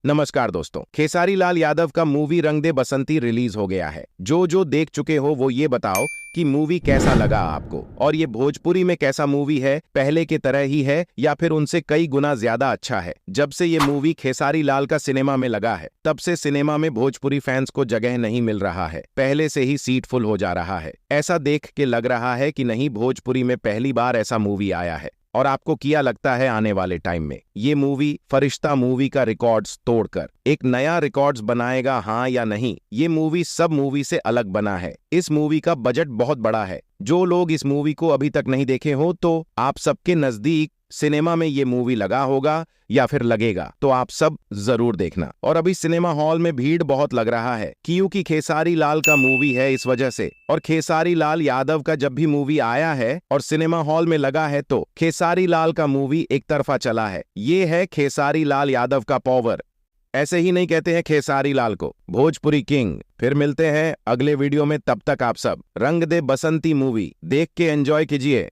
नमस्कार दोस्तों, खेसारी लाल यादव का मूवी रंग दे बसंती रिलीज हो गया है। जो देख चुके हो वो ये बताओ कि मूवी कैसा लगा आपको, और ये भोजपुरी में कैसा मूवी है, पहले के तरह ही है या फिर उनसे कई गुना ज्यादा अच्छा है। जब से ये मूवी खेसारी लाल का सिनेमा में लगा है तब से सिनेमा में भोजपुरी फैंस को जगह नहीं मिल रहा है, पहले से ही सीट फुल हो जा रहा है। ऐसा देख के लग रहा है कि नहीं, भोजपुरी में पहली बार ऐसा मूवी आया है। और आपको क्या लगता है आने वाले टाइम में ये मूवी फरिश्ता मूवी का रिकॉर्ड्स तोड़कर एक नया रिकॉर्ड्स बनाएगा, हाँ या नहीं? ये मूवी सब मूवी से अलग बना है। इस मूवी का बजट बहुत बड़ा है। जो लोग इस मूवी को अभी तक नहीं देखे हो तो आप सबके नजदीक सिनेमा में ये मूवी लगा होगा या फिर लगेगा, तो आप सब जरूर देखना। और अभी सिनेमा हॉल में भीड़ बहुत लग रहा है क्योंकि खेसारी लाल का मूवी है, इस वजह से। और खेसारी लाल यादव का जब भी मूवी आया है और सिनेमा हॉल में लगा है तो खेसारी लाल का मूवी एक तरफा चला है। ये है खेसारी लाल यादव का पावर। ऐसे ही नहीं कहते हैं खेसारी लाल को भोजपुरी किंग। फिर मिलते हैं अगले वीडियो में, तब तक आप सब रंग दे बसंती मूवी देख के एंजॉय कीजिए।